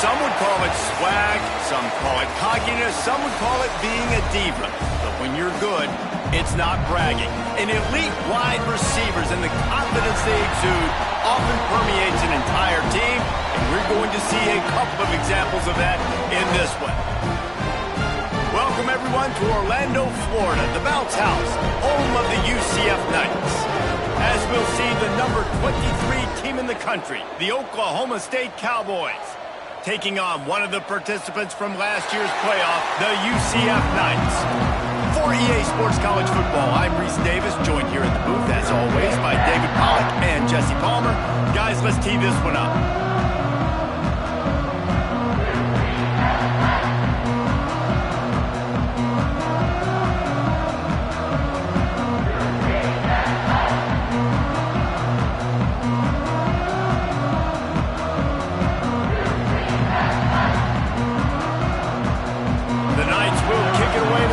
Some would call it swag, some call it cockiness, some would call it being a diva. But when you're good, it's not bragging. An elite wide receivers and the confidence they exude often permeates an entire team, and we're going to see a couple of examples of that in this one. Welcome, everyone, to Orlando, Florida, the Bounce House, home of the UCF Knights. As we'll see, the number 23 team in the country, the Oklahoma State Cowboys, taking on one of the participants from last year's playoff, the UCF Knights. For EA Sports College Football, I'm Reese Davis, joined here in the booth, as always, by David Pollack and Jesse Palmer. Guys, let's tee this one up.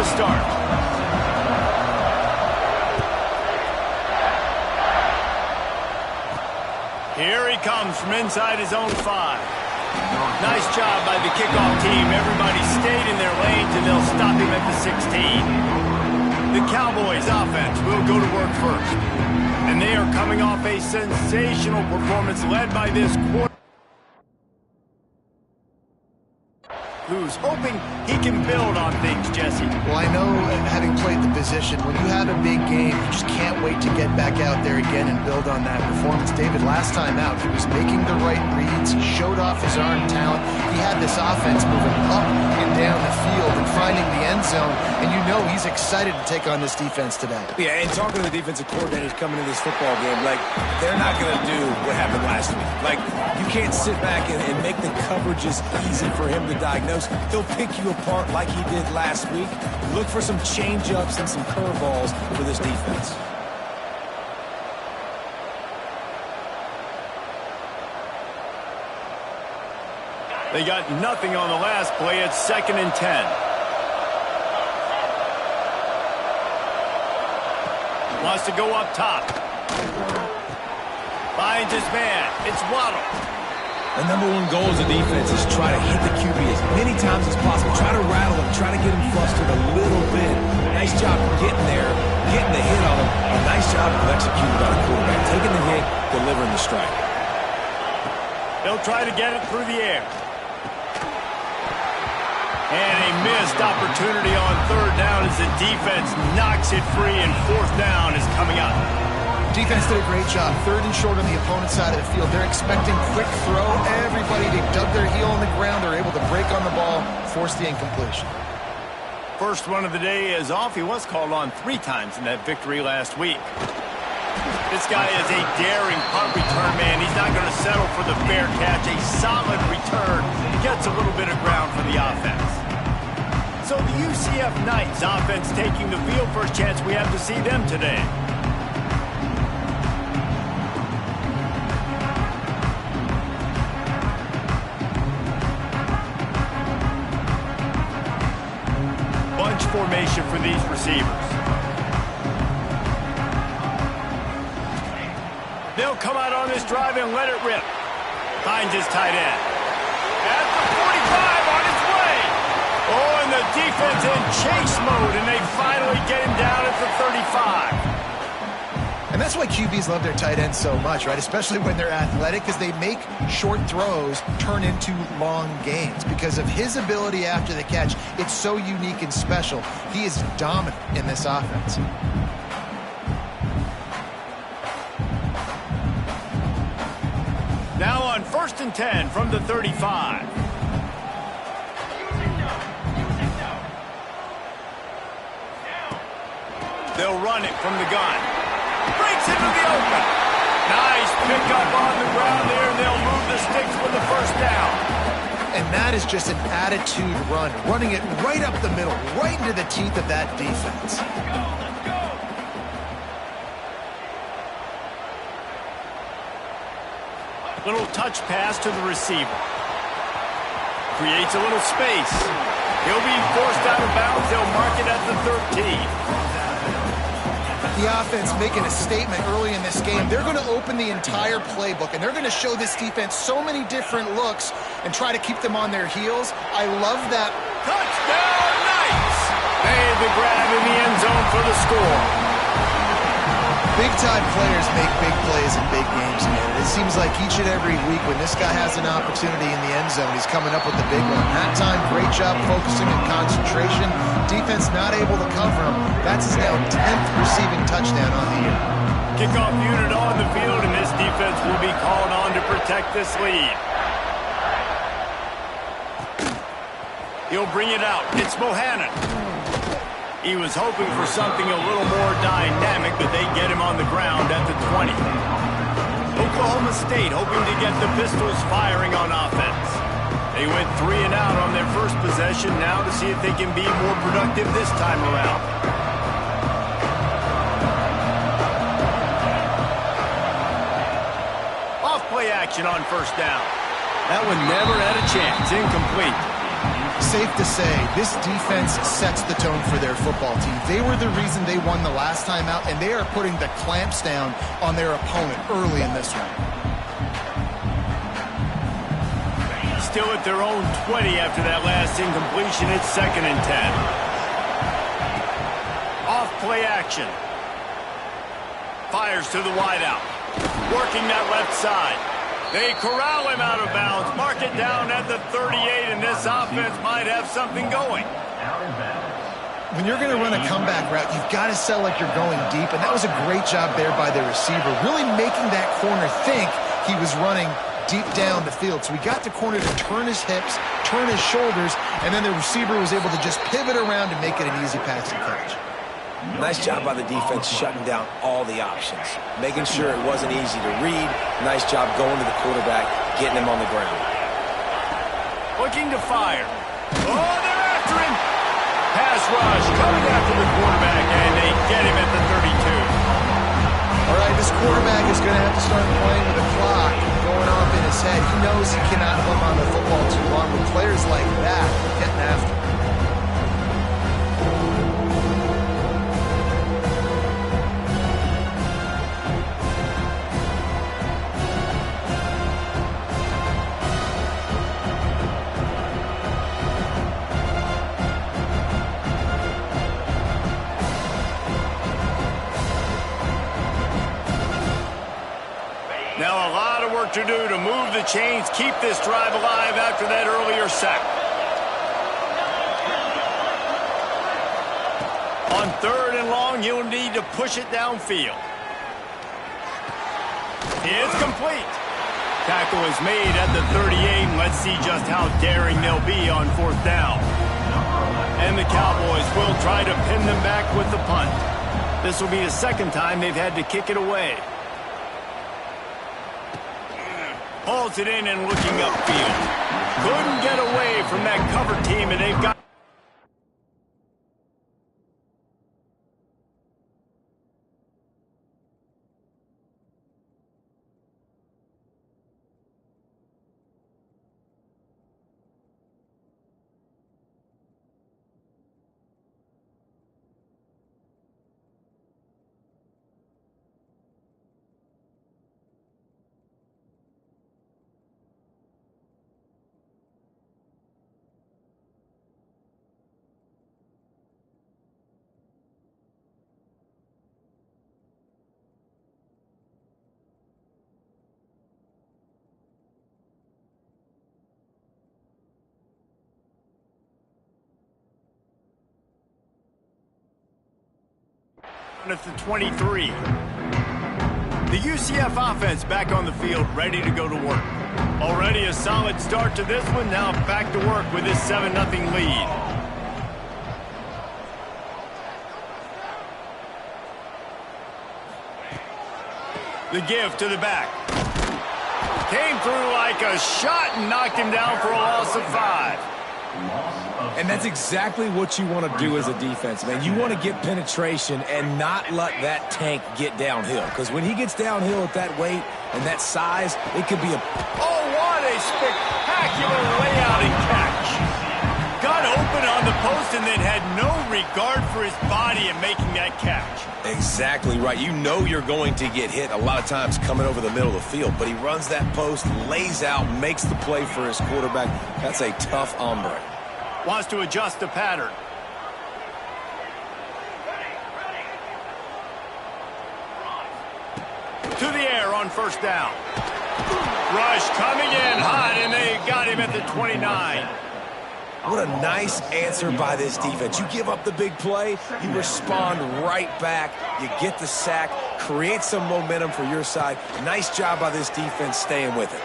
Start. Here he comes from inside his own 5. Nice job by the kickoff team. Everybody stayed in their lanes, and they'll stop him at the 16. The Cowboys offense will go to work first. And they are coming off a sensational performance led by this quarterback, who's hoping he can build on things, Jesse. Well, I know, having played the position, when you have a big game, you just can't wait to get back out there again and build on that performance. David, last time out, he was making the right reads. He showed off his arm talent. He had this offense moving up and down the field and finding the end zone, and you know he's excited to take on this defense today. Yeah, and talking to the defensive coordinators coming into this football game, like, they're not going to do what happened last week. Like, you can't sit back and make the coverages easy for him to diagnose. He'll pick you apart like he did last week. Look for some change-ups and some curveballs for this defense. They got nothing on the last play. It's 2nd and 10. Wants to go up top. Finds his man. It's Waddle. The number one goal as a defense is try to hit the QB as many times as possible. Try to rattle him. Try to get him flustered a little bit. Nice job getting there, getting the hit on him. A nice job of executing by the quarterback. Taking the hit, delivering the strike. They'll try to get it through the air. And a missed opportunity on 3rd down as the defense knocks it free, and 4th down is coming up. Defense did a great job. 3rd and short on the opponent's side of the field. They're expecting quick throw. Everybody, they dug their heel on the ground. They're able to break on the ball, force the incompletion. First one of the day is off. He was called on 3 times in that victory last week. This guy is a daring punt return man. He's not going to settle for the fair catch. A solid return. Gets a little bit of ground for the offense. So the UCF Knights offense taking the field. First chance we have to see them today. Bunch formation for these receivers. They'll come out on this drive and let it rip. Finds his tight end. At the 45, on his way. Oh, and the defense in chase mode, and they finally get him down at the 35. And that's why QBs love their tight ends so much, right? Especially when they're athletic, because they make short throws turn into long gains. Because of his ability after the catch, it's so unique and special. He is dominant in this offense. Now on 1st and 10 from the 35. They'll run it from the gun. Breaks into the open. Nice pickup on the ground there, and they'll move the sticks with the 1st down. And that is just an attitude run, running it right up the middle, right into the teeth of that defense. Let's go. Little touch pass to the receiver. Creates a little space. He'll be forced out of bounds. They'll mark it at the 13. The offense making a statement early in this game. They're going to open the entire playbook, and they're going to show this defense so many different looks and try to keep them on their heels. I love that. Touchdown, Knights! Made the grab in the end zone for the score. Big-time players make big plays in big games, man. It seems like each and every week when this guy has an opportunity in the end zone, he's coming up with the big one. That time, great job focusing and concentration. Defense not able to cover him. That's his now 10th receiving touchdown on the year. Kickoff unit on the field, and this defense will be called on to protect this lead. He'll bring it out. It's Bohannon. He was hoping for something a little more dynamic, but they get him on the ground at the 20. Oklahoma State hoping to get the Pistols firing on offense. They went 3 and out on their first possession, now to see if they can be more productive this time around. Off play action on first down. That one never had a chance. Incomplete. Safe to say, this defense sets the tone for their football team. They were the reason they won the last time out, and they are putting the clamps down on their opponent early in this one. Still at their own 20 after that last incompletion. It's 2nd and 10. Off play action. Fires to the wideout. Working that left side. They corral him out of bounds, mark it down at the 38, and this offense might have something going. When you're going to run a comeback route, you've got to sell like you're going deep, and that was a great job there by the receiver, really making that corner think he was running deep down the field. So he got the corner to turn his hips, turn his shoulders, and then the receiver was able to just pivot around and make it an easy passing catch. Nice job by the defense shutting down all the options, making sure it wasn't easy to read. Nice job going to the quarterback, getting him on the ground. Looking to fire. Oh, they're after him. Pass rush coming after the quarterback, and they get him at the 32. All right, this quarterback is going to have to start playing with the clock going off in his head. He knows he cannot hold on to the football too long with players like that getting after him. Now a lot of work to do to move the chains, keep this drive alive after that earlier sack. On 3rd and long, he'll need to push it downfield. It's complete. Tackle is made at the 38, and let's see just how daring they'll be on 4th down. And the Cowboys will try to pin them back with the punt. This will be the 2nd time they've had to kick it away. Hauls it in and looking upfield. Couldn't get away from that cover team, and they've got... At the 23. The UCF offense back on the field, ready to go to work. Already a solid start to this one, now back to work with this 7-0 lead. The give to the back. Came through like a shot and knocked him down for a loss of 5. And that's exactly what you want to do as a defense, man. You want to get penetration and not let that tank get downhill. Because when he gets downhill at that weight and that size, it could be a... Oh, what a spectacular layout and catch. Got open on the post and then had no regard for his body. ready and making that catch. Exactly right. You know you're going to get hit a lot of times coming over the middle of the field, but he runs that post, lays out, makes the play for his quarterback. That's a tough hombre. Wants to adjust the pattern. To the air on first down. Rush coming in hot, and they got him at the 29. What a nice answer by this defense. You give up the big play, you respond right back, you get the sack, create some momentum for your side. Nice job by this defense staying with it.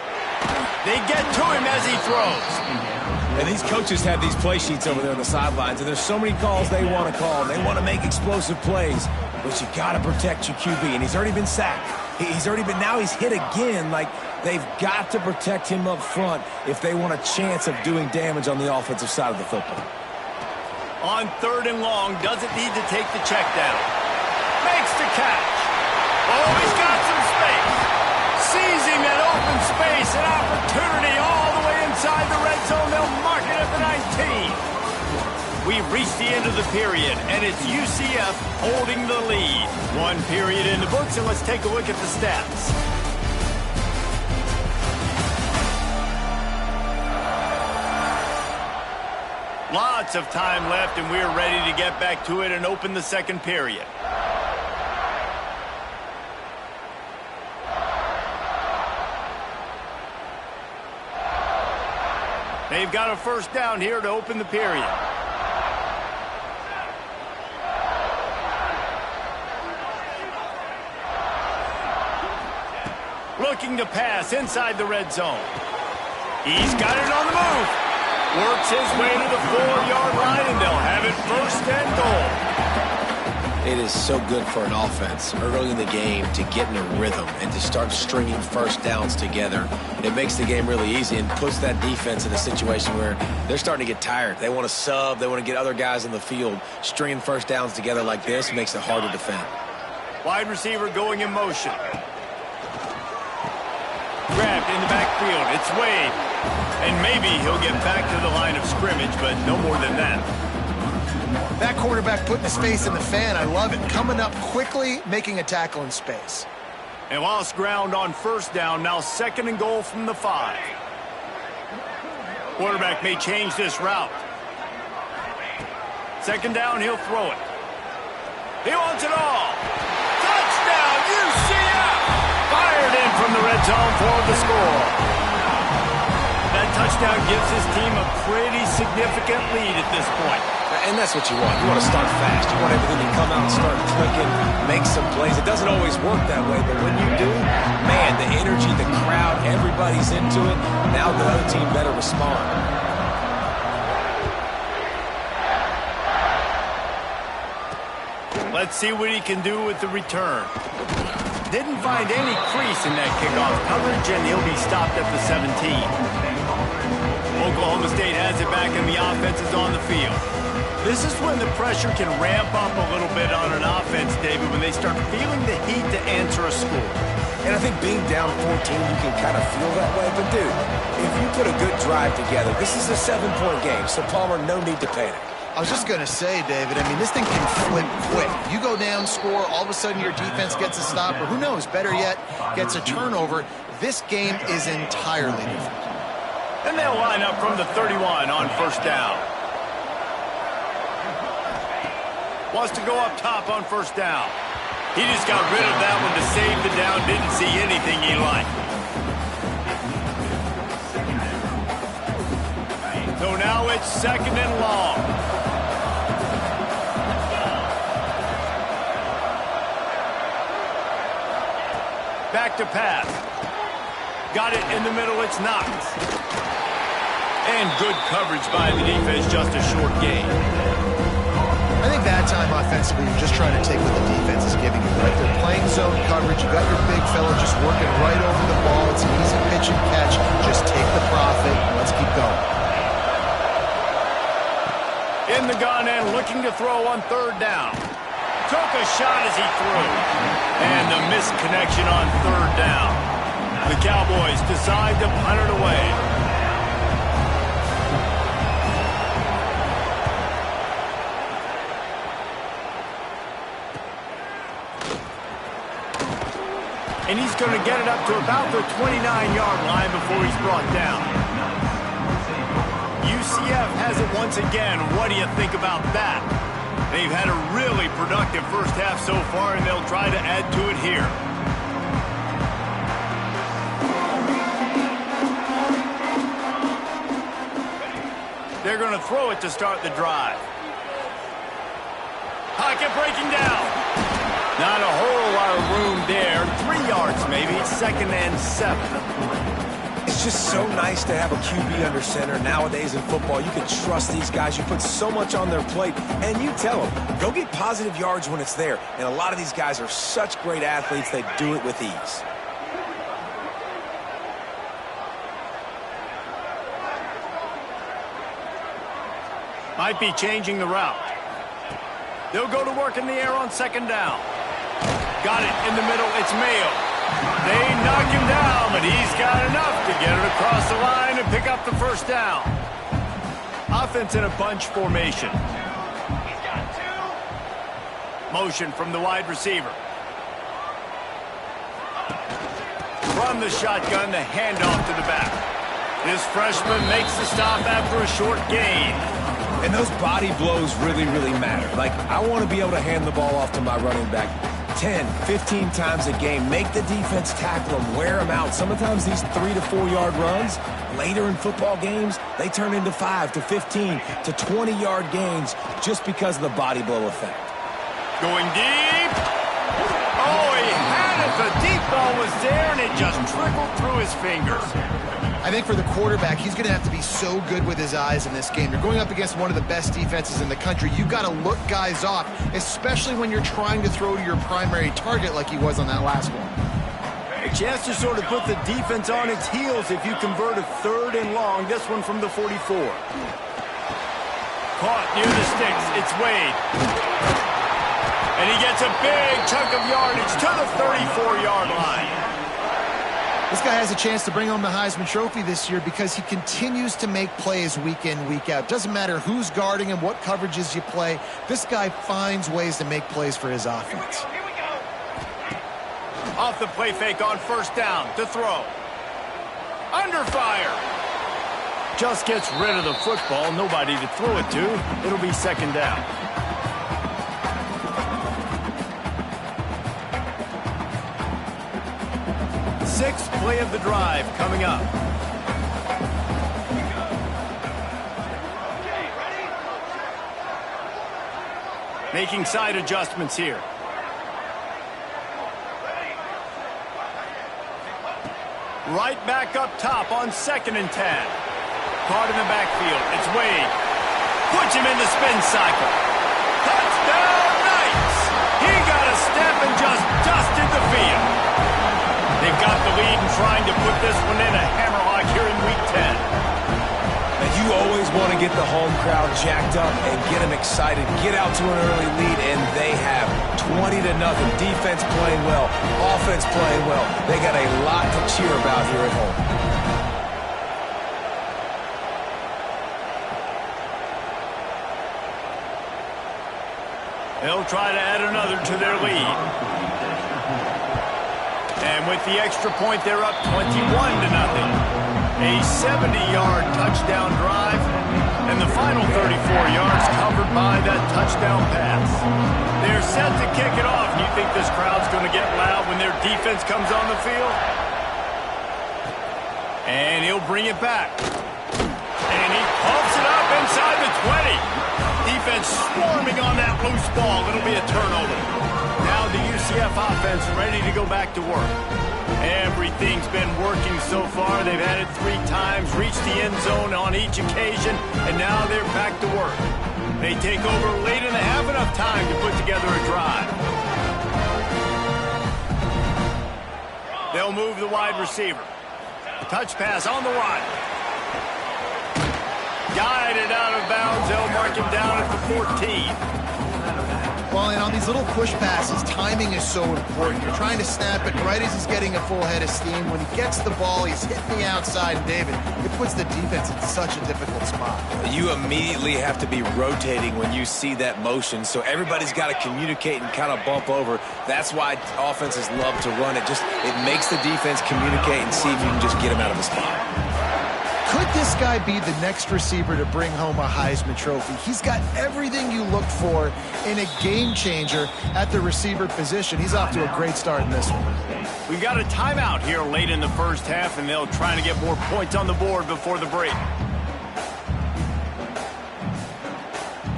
They get to him as he throws. And these coaches have these play sheets over there on the sidelines, and there's so many calls they want to call. They want to make explosive plays, but you got to protect your QB, and he's already been sacked. Now he's hit again. Like, they've got to protect him up front if they want a chance of doing damage on the offensive side of the football. On 3rd and long, doesn't need to take the check down. Makes the catch. Oh, he's got some space. Seizing that open space, an opportunity all the way inside the red zone. They'll mark it at the 19. We've reached the end of the period, and it's UCF holding the lead. 1 period in the books, and let's take a look at the stats. Lots of time left, and we're ready to get back to it and open the 2nd period. They've got a first down here to open the period. Looking to pass inside the red zone. He's got it on the move. Works his way to the 4-yard line, and they'll have it 1st and goal. It is so good for an offense early in the game to get in a rhythm and to start stringing first downs together. It makes the game really easy and puts that defense in a situation where they're starting to get tired. They want to sub. They want to get other guys in the field. Stringing first downs together like this makes it hard to defend. Wide receiver going in motion. Grabbed in the backfield. It's Wade. And maybe he'll get back to the line of scrimmage, but no more than that. That quarterback putting his face in the fan. I love it. Coming up quickly, making a tackle in space. And lost ground on first down. Now 2nd and goal from the 5. Quarterback may change this route. 2nd down, he'll throw it. He wants it all. Touchdown, UCF! Fired in from the red zone for the score. That touchdown gives his team a pretty significant lead at this point. And that's what you want. You want to start fast. You want everything to come out and start clicking, make some plays. It doesn't always work that way, but when you do, man, the energy, the crowd, everybody's into it. Now the other team better respond. Let's see what he can do with the return. Didn't find any crease in that kickoff coverage, and he'll be stopped at the 17. Oklahoma State has it back, and the offense is on the field. This is when the pressure can ramp up a little bit on an offense, David, when they start feeling the heat to answer a score. And I think being down 14, you can kind of feel that way. But, dude, if you put a good drive together, this is a 7-point game, so Palmer, no need to panic. I was just going to say, David, I mean, this thing can flip quick. You go down, score, all of a sudden your defense gets a stop, or who knows, better yet, gets a turnover. This game is entirely different. And they'll line up from the 31 on first down. Wants to go up top on first down. He just got rid of that one to save the down. Didn't see anything he liked. So now it's 2nd and long. Back to pass. Got it in the middle. It's Knox. And good coverage by the defense. Just a short gain. I think that time offensively, you're just trying to take what the defense is giving you, right? They're playing zone coverage. You got your big fella just working right over the ball. It's an easy pitch and catch. Just take the profit. Let's keep going. In the gun and looking to throw on 3rd down. Took a shot as he threw. And the misconnection on 3rd down. The Cowboys decide to punt it away. and he's going to get it up to about the 29-yard line before he's brought down. UCF has it once again. What do you think about that? They've had a really productive first half so far, and they'll try to add to it here. They're going to throw it to start the drive. Pocket breaking down. Not a whole lot of room there. 3 yards maybe. 2nd and 7. It's just so nice to have a QB under center. Nowadays in football, you can trust these guys. You put so much on their plate, and you tell them, go get positive yards when it's there. And a lot of these guys are such great athletes, they do it with ease. Might be changing the route. They'll go to work in the air on 2nd down. Got it in the middle. It's Mayo. They knock him down, but he's got enough to get it across the line and pick up the first down. Offense in a bunch formation. Motion from the wide receiver. From the shotgun, the handoff to the back. This freshman makes the stop after a short gain. And those body blows really, really matter. Like, I want to be able to hand the ball off to my running back 10, 15 times a game. Make the defense tackle them, wear them out. Sometimes these 3 to 4 yard runs, later in football games, they turn into 5 to 15 to 20 yard gains just because of the body blow effect. Going deep. Oh, he had it. The deep ball was there, and it just trickled through his fingers. I think for the quarterback, he's going to have to be so good with his eyes in this game. You're going up against one of the best defenses in the country. You've got to look guys off, especially when you're trying to throw to your primary target like he was on that last one. A chance to sort of put the defense on its heels if you convert a 3rd and long. This one from the 44. Caught near the sticks. It's Wade. And he gets a big chunk of yardage to the 34-yard line. This guy has a chance to bring home the Heisman Trophy this year because he continues to make plays week in, week out. Doesn't matter who's guarding him, what coverages you play. This guy finds ways to make plays for his offense. Off the play fake on 1st down to throw. Under fire. Just gets rid of the football. Nobody to throw it to. It'll be 2nd down. Sixth play of the drive coming up. Making side adjustments here. Right back up top on 2nd and 10. Caught in the backfield. It's Wade. Puts him in the spin cycle. Touchdown Knights! He got a step and just dusted the field. They've got the lead and trying to put this one in a hammerlock here in Week 10. And you always want to get the home crowd jacked up and get them excited. Get out to an early lead, and they have 20-0. Defense playing well, offense playing well. They got a lot to cheer about here at home. They'll try to add another to their lead. And with the extra point, they're up 21-0. A 70-yard touchdown drive, and the final 34 yards covered by that touchdown pass. They're set to kick it off. You think this crowd's going to get loud when their defense comes on the field? And he'll bring it back. And he pumps it up inside the 20. Defense swarming on that loose ball. It'll be a turnover. Now the UCF offense ready to go back to work. Everything's been working so far. They've had it 3 times, reached the end zone on each occasion, and now they're back to work. They take over late and they have enough time to put together a drive. They'll move the wide receiver. Touch pass on the run. Guided out of bounds. They'll mark him down at the 14. Well, and on these little push passes, timing is so important. You're trying to snap it right as he's getting a full head of steam. When he gets the ball, he's hitting the outside, and David, it puts the defense in such a difficult spot. You immediately have to be rotating when you see that motion, so everybody's got to communicate and kind of bump over. That's why offenses love to run it. It makes the defense communicate and see if you can just get him out of the spot. Could this guy be the next receiver to bring home a Heisman Trophy? He's got everything you look for in a game changer at the receiver position. He's off to a great start in this one. We've got a timeout here late in the first half, and they'll try to get more points on the board before the break.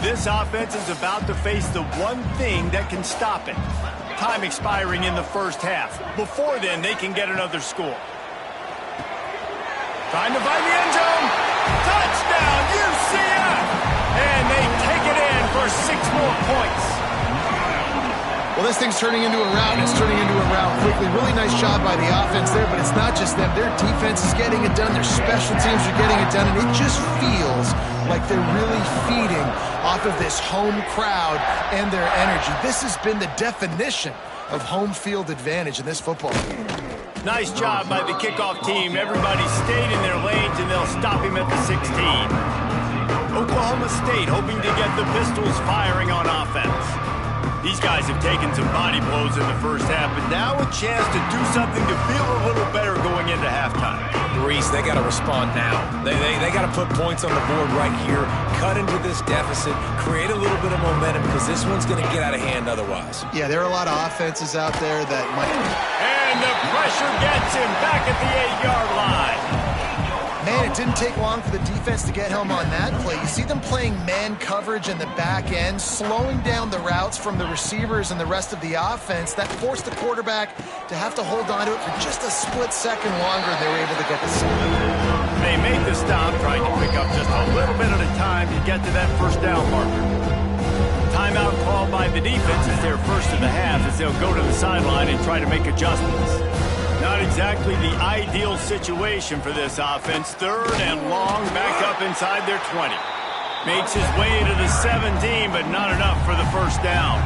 This offense is about to face the one thing that can stop it. Time expiring in the first half. Before then, they can get another score. Trying to find the end zone. Touchdown, UCF! And they take it in for 6 more points. Well, this thing's turning into a rout, and it's turning into a rout quickly. Really nice job by the offense there, but it's not just them. Their defense is getting it done. Their special teams are getting it done, and it just feels like they're really feeding off of this home crowd and their energy. This has been the definition of home field advantage in this football game. Nice job by the kickoff team. Everybody stayed in their lanes, and they'll stop him at the 16. Oklahoma State hoping to get the Pistols firing on offense. These guys have taken some body blows in the first half, but now a chance to do something to feel a little better going into halftime. Reese, they got to respond now. They got to put points on the board right here, cut into this deficit, create a little bit of momentum, because this one's going to get out of hand otherwise. Yeah, there are a lot of offenses out there that might... And the pressure gets him back at the 8-yard line. Man, it didn't take long for the defense to get home on that play. You see them playing man coverage in the back end, slowing down the routes from the receivers and the rest of the offense. That forced the quarterback to have to hold on to it for just a split second longer, and they were able to get the stop. They made the stop, trying to pick up just a little bit at a time to get to that first down marker. Timeout called by the defense is their first of the half, as they'll go to the sideline and try to make adjustments. Not exactly the ideal situation for this offense. 3rd and long, back up inside their 20. Makes his way to the 17, but not enough for the first down.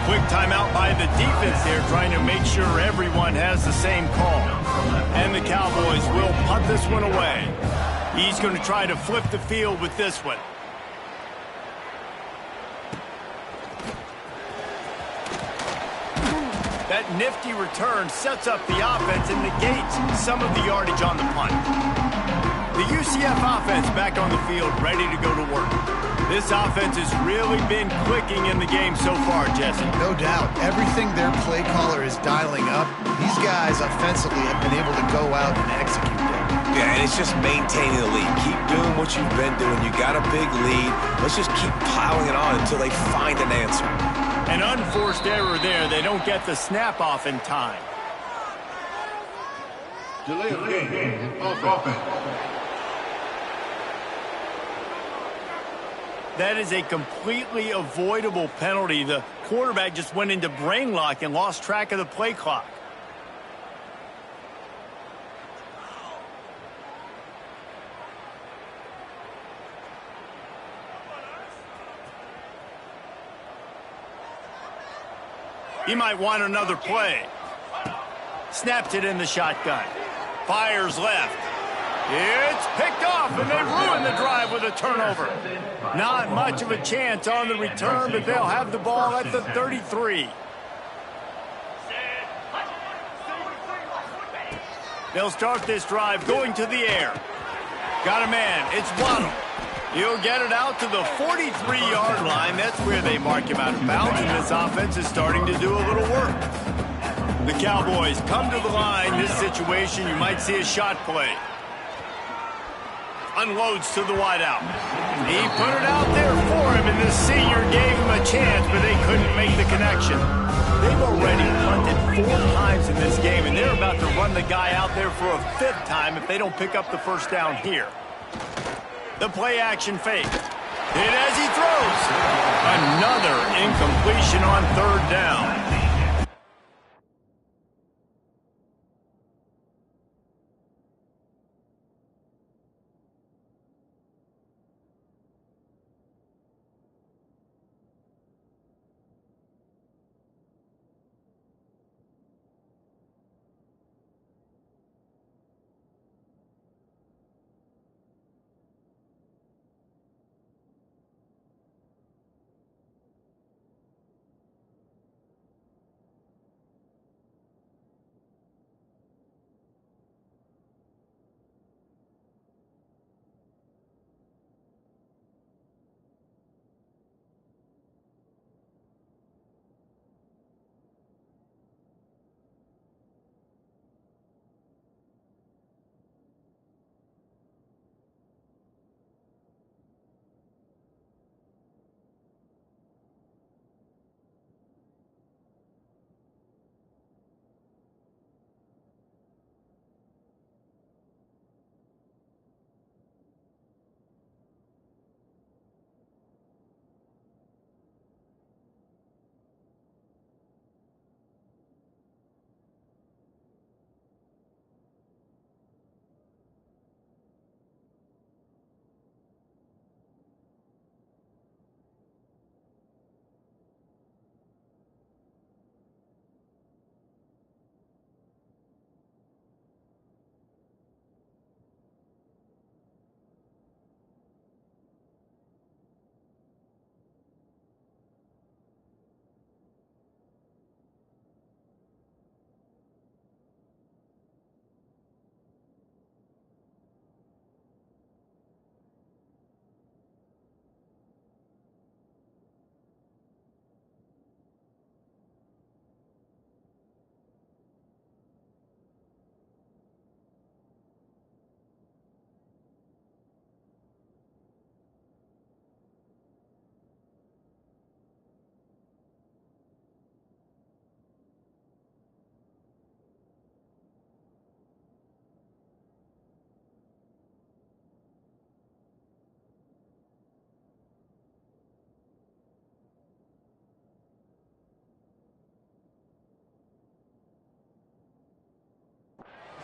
Quick timeout by the defense there, trying to make sure everyone has the same call. And the Cowboys will punt this one away. He's going to try to flip the field with this one. That nifty return sets up the offense and negates some of the yardage on the punt. The UCF offense back on the field, ready to go to work. This offense has really been clicking in the game so far, Jesse. No doubt. Everything their play caller is dialing up, these guys offensively have been able to go out and execute them. Yeah, and it's just maintaining the lead. Keep doing what you've been doing. You got a big lead. Let's just keep piling it on until they find an answer. An unforced error there. They don't get the snap off in time. Delay of game. Offense. That is a completely avoidable penalty. The quarterback just went into brain lock and lost track of the play clock. He might want another play. Snaps it in the shotgun. Fires left. It's picked off, and they ruin the drive with a turnover. Not much of a chance on the return, but they'll have the ball at the 33. They'll start this drive going to the air. Got a man. It's Waddle. He'll get it out to the 43-yard line. That's where they mark him out of bounds, and this offense is starting to do a little work. The Cowboys come to the line. This situation, you might see a shot play. Unloads to the wideout. He put it out there for him, and the senior gave him a chance, but they couldn't make the connection. They've already punted 4 times in this game, and they're about to run the guy out there for a 5th time if they don't pick up the first down here. The play action fake. Hit as he throws. Another incompletion on 3rd down.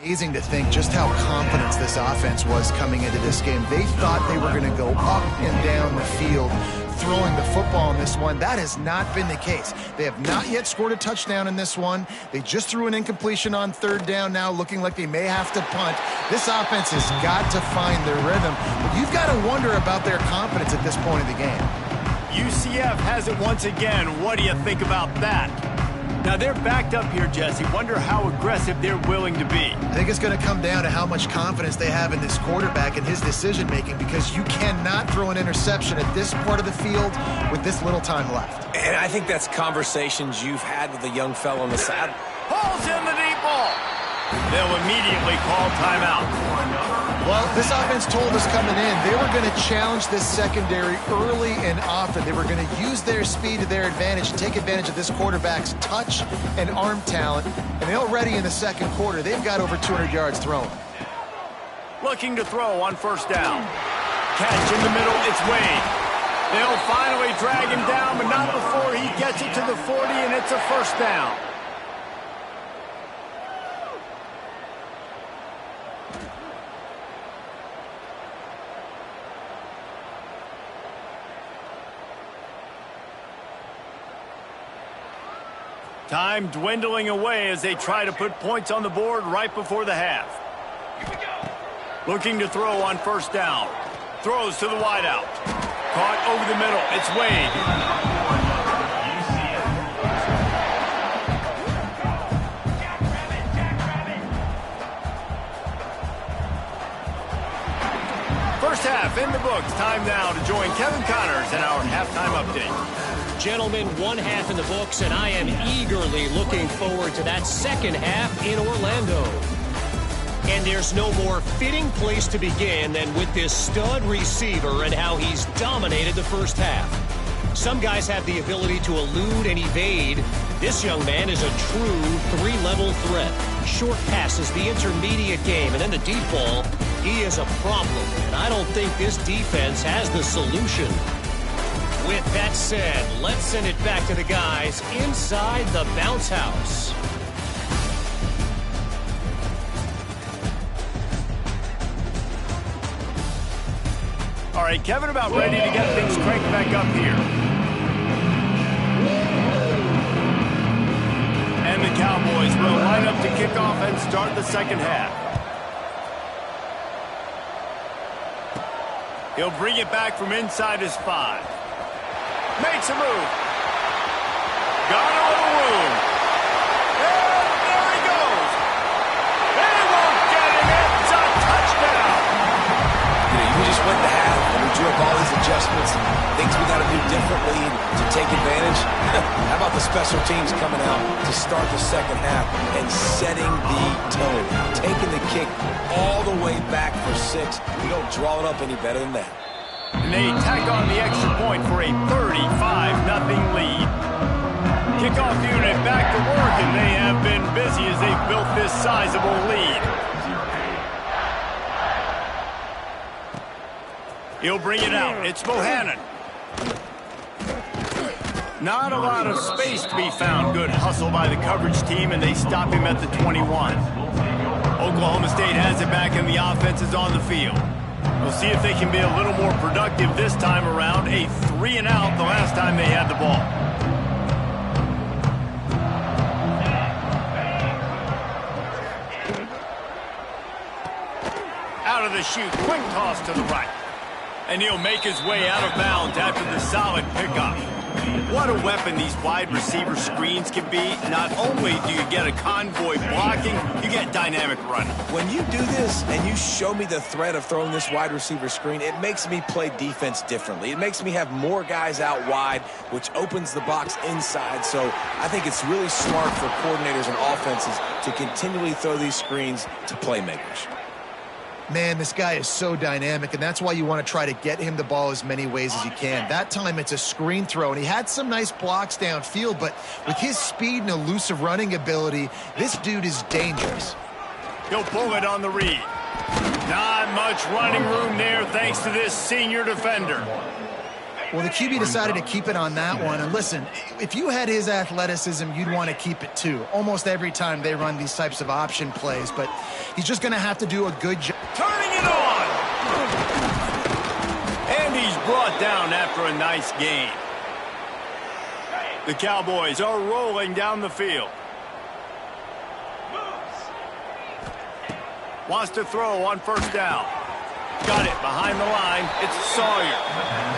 Amazing to think just how confident this offense was coming into this game. They thought they were going to go up and down the field throwing the football in this one. That has not been the case. They have not yet scored a touchdown in this one. They just threw an incompletion on third down now, looking like they may have to punt. This offense has got to find their rhythm. But you've got to wonder about their confidence at this point in the game. UCF has it once again. What do you think about that? Now, they're backed up here, Jesse. Wonder how aggressive they're willing to be. I think it's going to come down to how much confidence they have in this quarterback and his decision-making, because you cannot throw an interception at this part of the field with this little time left. And I think that's conversations you've had with the young fellow on the side. Pulls in the deep ball. They'll immediately call timeout. Well, this offense told us coming in they were going to challenge this secondary early and often. They were going to use their speed to their advantage and take advantage of this quarterback's touch and arm talent. And already in the second quarter, they've got over 200 yards thrown. Looking to throw on first down. Catch in the middle, it's Wade. They'll finally drag him down, but not before he gets it to the 40, and it's a first down. Time dwindling away as they try to put points on the board right before the half. Looking to throw on first down. Throws to the wideout. Caught over the middle. It's Wade. First half in the books. Time now to join Kevin Connors in our halftime update. Gentlemen, one half in the books, and I am eagerly looking forward to that second half in Orlando. And there's no more fitting place to begin than with this stud receiver and how he's dominated the first half. Some guys have the ability to elude and evade. This young man is a true three-level threat. Short passes, the intermediate game, and then the deep ball. He is a problem, and I don't think this defense has the solution. With that said, let's send it back to the guys inside the bounce house. All right, Kevin, about ready to get things cranked back up here. And the Cowboys will line up to kick off and start the second half. He'll bring it back from inside his 5. Makes a move. Got a little room. And there he goes. They won't get him. It's a touchdown. You just went to half and we drew up all these adjustments and things we got to do differently to take advantage. How about the special teams coming out to start the second half and setting the tone, taking the kick all the way back for 6. We don't draw it up any better than that. And they tack on the extra point for a 35-0 lead. Kickoff unit back to work, and they have been busy as they've built this sizable lead. He'll bring it out. It's Bohannon. Not a lot of space to be found. Good hustle by the coverage team, and they stop him at the 21. Oklahoma State has it back, and the offense is on the field. We'll see if they can be a little more productive this time around. A 3-and-out the last time they had the ball. Out of the chute, quick toss to the right. And he'll make his way out of bounds after the solid pickup. What a weapon these wide receiver screens can be. Not only do you get a convoy blocking, you get dynamic running. When you do this and you show me the threat of throwing this wide receiver screen, it makes me play defense differently. It makes me have more guys out wide, which opens the box inside. So I think it's really smart for coordinators and offenses to continually throw these screens to playmakers. Man, this guy is so dynamic, and that's why you want to try to get him the ball as many ways as you can. That time it's a screen throw, and he had some nice blocks downfield, but with his speed and elusive running ability, this dude is dangerous. He'll pull it on the read. Not much running room there thanks to this senior defender. Well, the QB decided to keep it on that one. And listen, if you had his athleticism, you'd want to keep it too. Almost every time they run these types of option plays. But he's just going to have to do a good job. Turning it on! And he's brought down after a nice gain. The Cowboys are rolling down the field. Wants to throw on first down. Got it behind the line. It's Sawyer.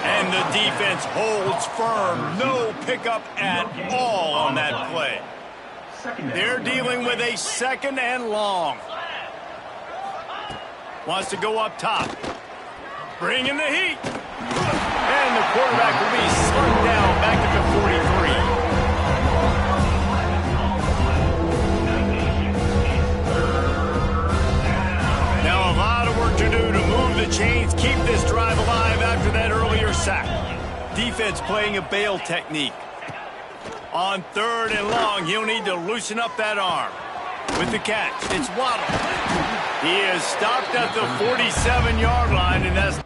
And the defense holds firm. No pickup at all on that play. They're dealing with a second and long. Wants to go up top. Bring in the heat. And the quarterback will be slung down back at the 43. Now a lot of work to do to move the chains, keep this drive alive after that earlier sack. Defense playing a bail technique. On third and long, he'll need to loosen up that arm. With the catch, it's Waddle. He is stopped at the 47-yard line, and that's...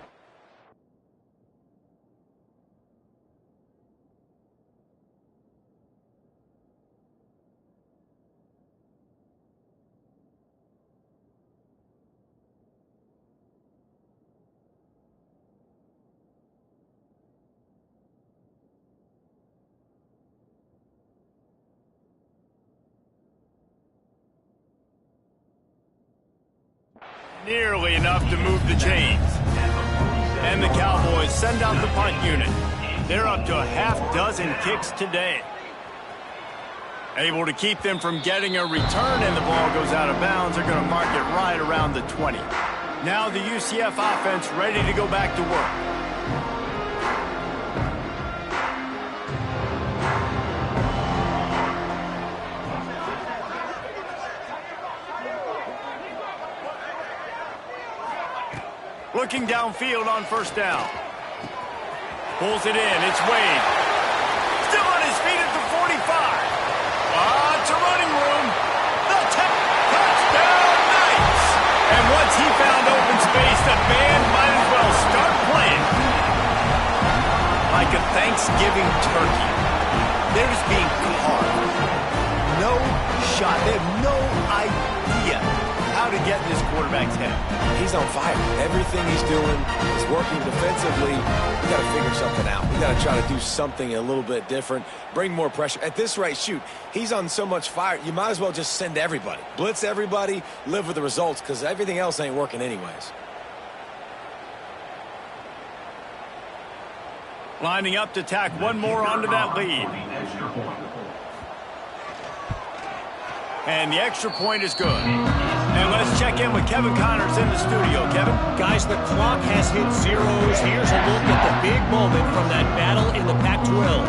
nearly enough to move the chains. And the Cowboys send out the punt unit. They're up to a half-dozen kicks today. Able to keep them from getting a return, and the ball goes out of bounds. They're going to mark it right around the 20. Now the UCF offense ready to go back to work. Looking downfield on first down. Pulls it in. It's Wade. Still on his feet at the 45. Lots of running room. The touchdown, Knights. And once he found open space, the band might as well start playing. Like a Thanksgiving turkey. They're just being carved. No shot. They have no idea how to get in this quarterback's head. He's on fire. Everything he's doing is working defensively. We got to figure something out. We got to try to do something a little bit different, bring more pressure. At this rate, shoot, he's on so much fire, you might as well just send everybody. Blitz everybody, live with the results, because everything else ain't working anyways. Lining up to tack one more onto that lead. And the extra point is good. And let's check in with Kevin Connors in the studio. Kevin? Guys, the clock has hit zeros. Here's a look at the big moment from that battle in the Pac-12.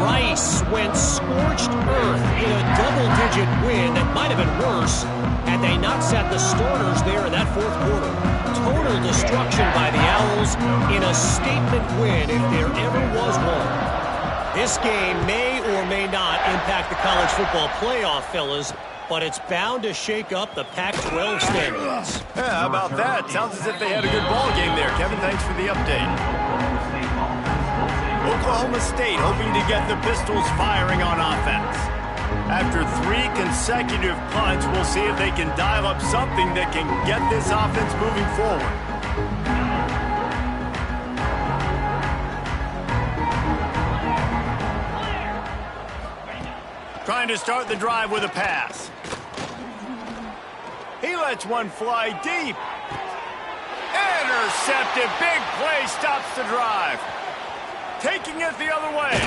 Rice went scorched earth in a double-digit win that might have been worse had they not sat the starters there in that fourth quarter. Total destruction by the Owls in a statement win if there ever was one. This game may or may not impact the college football playoff, fellas, but it's bound to shake up the Pac-12 standings. Yeah, how about that? Sounds as if they had a good ball game there. Kevin, thanks for the update. Oklahoma State hoping to get the Pistols firing on offense. After 3 consecutive punts, we'll see if they can dial up something that can get this offense moving forward. Trying to start the drive with a pass. He lets one fly deep. Intercepted. Big play stops the drive. Taking it the other way.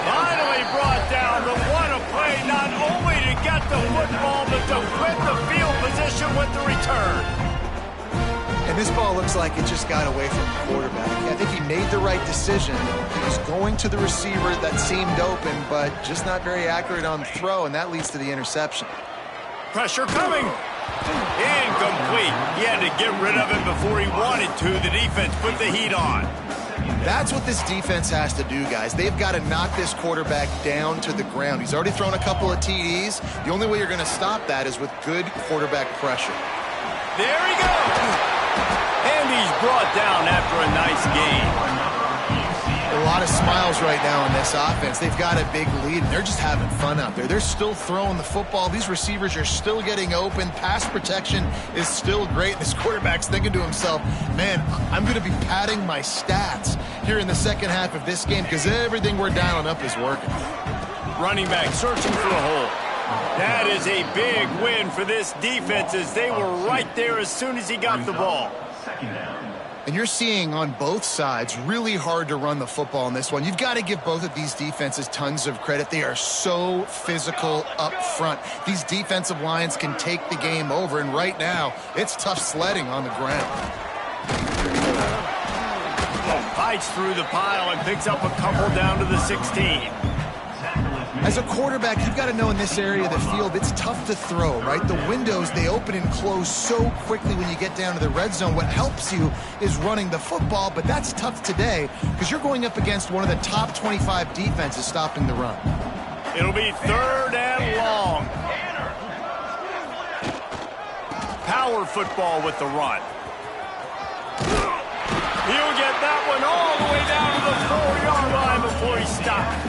Finally brought down, but what a play, not only to get the football, but to quit the field position with the return. And this ball looks like it just got away from the quarterback. I think he made the right decision. He was going to the receiver that seemed open, but just not very accurate on the throw, and that leads to the interception. Pressure coming. Incomplete. He had to get rid of it before he wanted to. The defense put the heat on. That's what this defense has to do, guys. They've got to knock this quarterback down to the ground. He's already thrown a couple of TDs. The only way you're going to stop that is with good quarterback pressure. There he goes. And he's brought down after a nice gain. A lot of smiles right now on this offense. They've got a big lead, and they're just having fun out there. They're still throwing the football. These receivers are still getting open. Pass protection is still great. This quarterback's thinking to himself, man, I'm going to be padding my stats here in the second half of this game because everything we're dialing up is working. Running back searching for a hole. That is a big win for this defense as they were right there as soon as he got the ball. And you're seeing on both sides really hard to run the football in this one. You've got to give both of these defenses tons of credit. They are so physical up front. These defensive lines can take the game over, and right now it's tough sledding on the ground. Fights through the pile and picks up a couple down to the 16. As a quarterback, you've got to know in this area of the field, it's tough to throw, right? The windows, they open and close so quickly when you get down to the red zone. What helps you is running the football, but that's tough today because you're going up against one of the top 25 defenses stopping the run. It'll be 3rd and long. Power football with the run. He'll get that one all the way down to the 4-yard line before he stopped.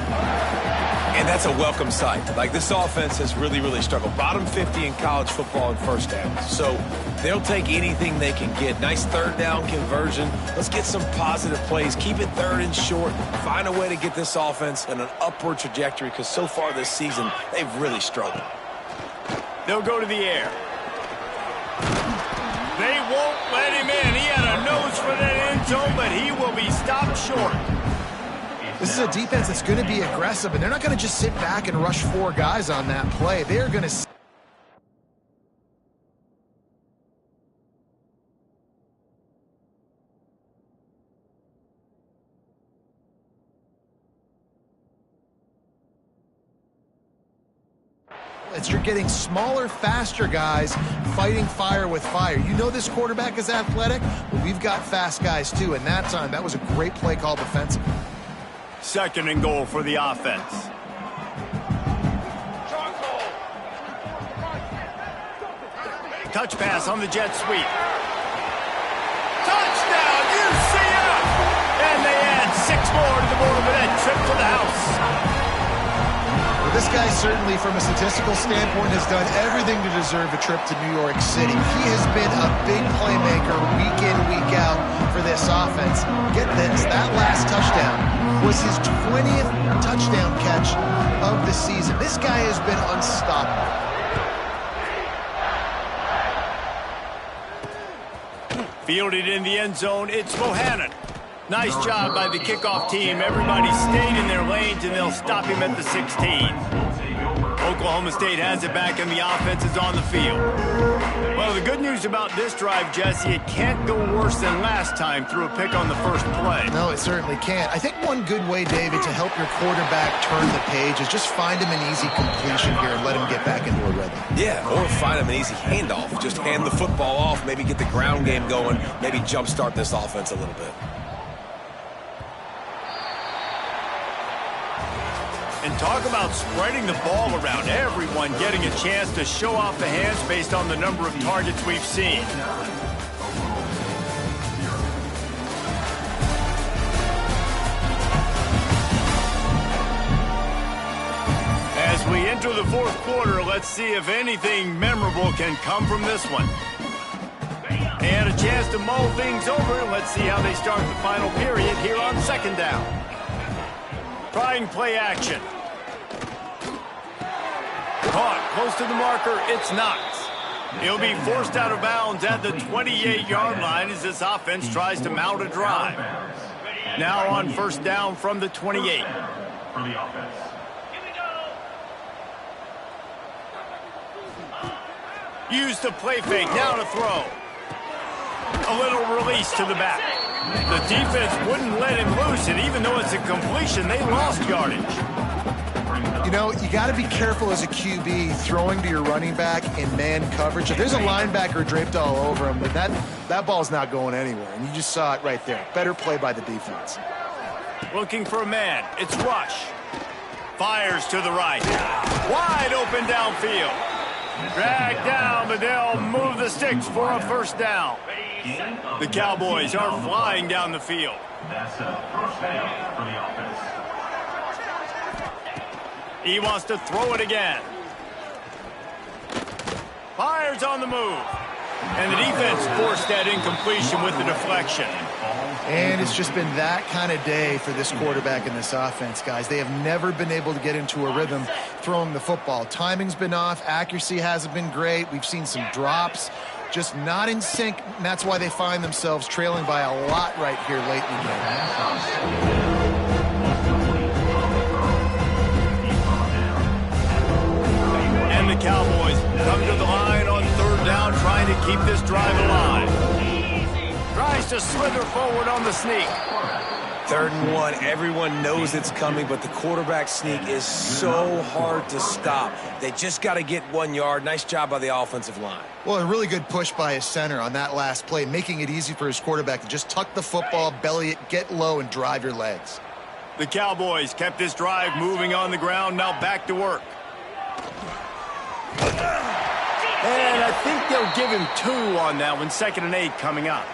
And that's a welcome sight. Like, this offense has really, really struggled. Bottom 50 in college football in first downs. So they'll take anything they can get. Nice 3rd down conversion. Let's get some positive plays. Keep it 3rd and short. Find a way to get this offense in an upward trajectory because so far this season, they've really struggled. They'll go to the air. They won't let him in. He had a nose for that end zone, but he will be stopped short. This is a defense that's going to be aggressive, and they're not going to just sit back and rush 4 guys on that play. They're going to... You're getting smaller, faster guys fighting fire with fire. You know this quarterback is athletic? Well, we've got fast guys, too, and that time, that was a great play call defensively. 2nd and goal for the offense. Touch pass on the jet sweep. Touchdown, UCF! And they add 6 more to the board with that trip to the house. Well, this guy certainly, from a statistical standpoint, has done everything to deserve a trip to New York City. He has been a big playmaker week in, week out for this offense. Get this, that last touchdown was his 20th touchdown catch of the season. This guy has been unstoppable. Fielded in the end zone, it's Bohannon. Nice job by the kickoff team. Everybody stayed in their lanes, and they'll stop him at the 16. Oklahoma State has it back, and the offense is on the field. Well, the good news about this drive, Jesse, it can't go worse than last time through a pick on the first play. No, it certainly can't. I think one good way, David, to help your quarterback turn the page is just find him an easy completion here and let him get back into a rhythm. Yeah, or find him an easy handoff. Just hand the football off, maybe get the ground game going, maybe jumpstart this offense a little bit. And talk about spreading the ball around, everyone getting a chance to show off the hands based on the number of targets we've seen. As we enter the 4th quarter, let's see if anything memorable can come from this one. And a chance to mull things over. Let's see how they start the final period here on 2nd down. Trying play action. Caught close to the marker. It's Knox. He'll be forced out of bounds at the 28-yard line as this offense tries to mount a drive. Now on 1st down from the 28. Use the play fake. Now to throw. A little release to the back. The defense wouldn't let him loose, and even though it's a completion, they lost yardage. You know, you got to be careful as a QB throwing to your running back in man coverage. If there's a linebacker draped all over him, that ball's not going anywhere, and you just saw it right there. Better play by the defense. Looking for a man. It's Rush. Fires to the right. Wide open downfield. Dragged down, but they'll move the sticks for a first down. The Cowboys are flying down the field. That's a first down for the offense. He wants to throw it again. Fires on the move. And the defense forced that incompletion with the deflection. And it's just been that kind of day for this quarterback in this offense, guys. They have never been able to get into a rhythm throwing the football. Timing's been off. Accuracy hasn't been great. We've seen some drops. Just not in sync, and that's why they find themselves trailing by a lot right here late in the game. And the Cowboys come to the line on third down, trying to keep this drive alive. Tries to slither forward on the sneak. 3rd and 1, everyone knows it's coming, but the quarterback sneak is so hard to stop. They just got to get 1 yard. Nice job by the offensive line. Well, a really good push by his center on that last play, making it easy for his quarterback to just tuck the football, belly it, get low, and drive your legs. The Cowboys kept this drive moving on the ground, now back to work. And I think they'll give him 2 on that one, 2nd and 8 coming up.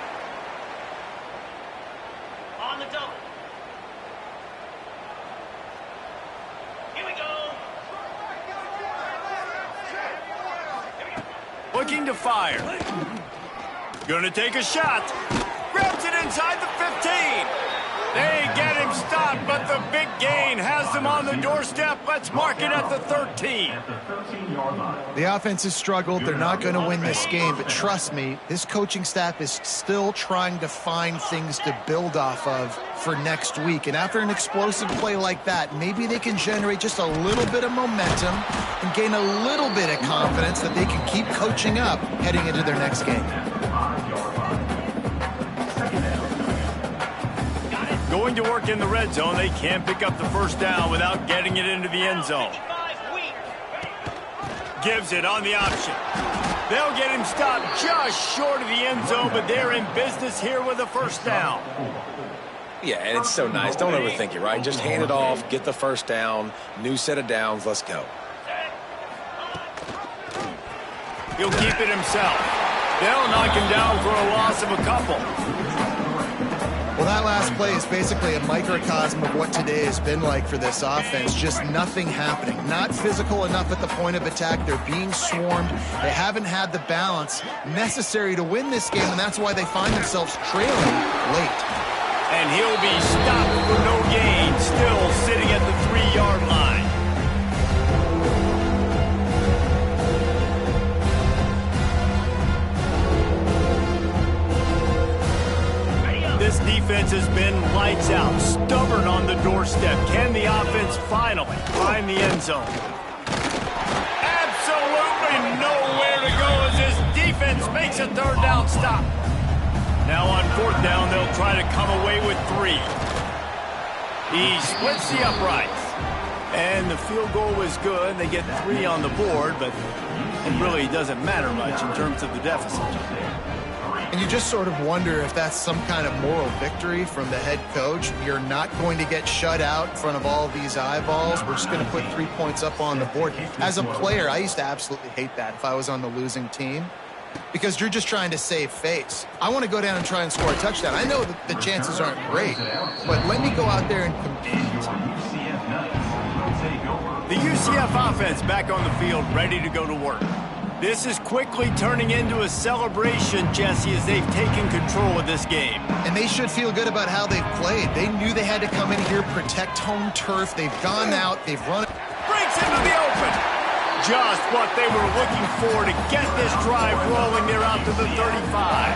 On the double. Here we go. Looking to fire. Gonna take a shot. Grabs it inside the 15. They get him stopped, but the big gain has them on the doorstep. Let's mark it at the 13. At the 13-yard line. The offense has struggled. They're not going to win this game, but trust me, this coaching staff is still trying to find things to build off of for next week. And after an explosive play like that, maybe they can generate just a little bit of momentum and gain a little bit of confidence that they can keep coaching up heading into their next game. 5-yard line. Second down. Going to work in the red zone. They can't pick up the first down without getting it into the end zone. Gives it on the option. They'll get him stopped just short of the end zone, but they're in business here with a first down. Yeah, and it's so nice. Don't overthink it, right? Just hand it off, get the first down, new set of downs, let's go. He'll keep it himself. They'll knock him down for a loss of a couple. Well, that last play is basically a microcosm of what today has been like for this offense. Just nothing happening. Not physical enough at the point of attack. They're being swarmed. They haven't had the balance necessary to win this game, and that's why they find themselves trailing late. And he'll be stopped for no gain, still sitting at the 3-yard line. This defense has been lights out, stubborn on the doorstep. Can the offense finally find the end zone? Absolutely nowhere to go as this defense makes a 3rd down stop. Now on 4th down, they'll try to come away with 3. He splits the uprights. And the field goal was good. They get 3 on the board, but it really doesn't matter much in terms of the deficit. And you just sort of wonder if that's some kind of moral victory from the head coach. You're not going to get shut out in front of all these eyeballs. We're just going to put 3 points up on the board. As a player, I used to absolutely hate that if I was on the losing team, because you're just trying to save face. I want to go down and try and score a touchdown. I know that the chances aren't great, but let me go out there and compete. The UCF offense back on the field, ready to go to work. This is quickly turning into a celebration, Jesse, as they've taken control of this game. And they should feel good about how they've played. They knew they had to come in here, protect home turf. They've gone out, they've run it. Breaks into the open. Just what they were looking for to get this drive rolling. They're out to the 35.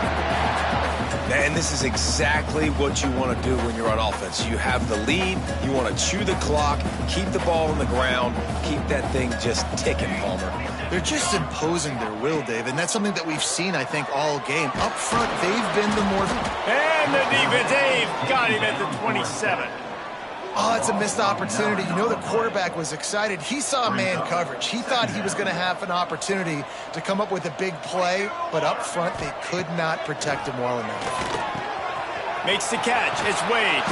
And this is exactly what you want to do when you're on offense. You have the lead, you want to chew the clock, keep the ball on the ground, keep that thing just ticking, Palmer. They're just imposing their will, Dave, and that's something that we've seen, I think, all game. Up front, they've been the more... And the defense, they've got him at the 27. Oh, it's a missed opportunity. You know, the quarterback was excited. He saw man coverage. He thought he was going to have an opportunity to come up with a big play, but up front, they could not protect him well enough. Makes the catch. It's Wade.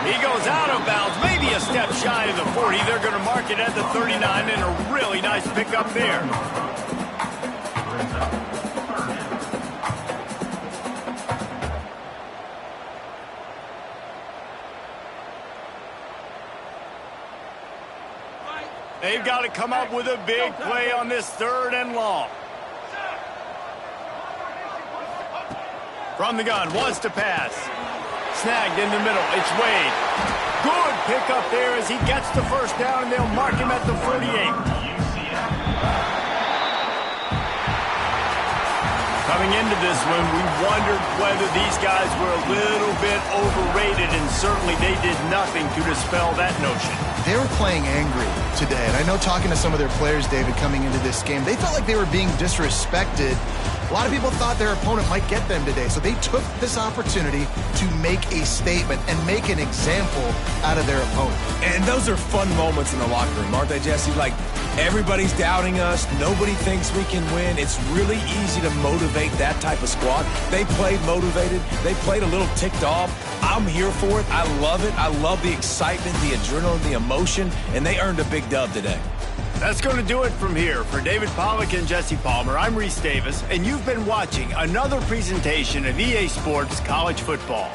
He goes out of bounds, maybe a step shy of the 40. They're going to mark it at the 39, and a really nice pickup there. They've got to come up with a big play on this 3rd and long. From the gun, wants to pass. Snagged in the middle, it's Wade. Good pickup there as he gets the first down, and they'll mark him at the 48. Coming into this one, we wondered whether these guys were a little bit overrated, and certainly they did nothing to dispel that notion. They were playing angry today, and I know talking to some of their players, David, coming into this game, they felt like they were being disrespected. A lot of people thought their opponent might get them today, so they took this opportunity to make a statement and make an example out of their opponent. And those are fun moments in the locker room, aren't they, Jesse? Like, everybody's doubting us. Nobody thinks we can win. It's really easy to motivate that type of squad. They played motivated. They played a little ticked off. I'm here for it. I love it. I love the excitement, the adrenaline, the emotion, and they earned a big dub today. That's going to do it from here. For David Pollack and Jesse Palmer, I'm Reese Davis, and you've been watching another presentation of EA Sports College Football.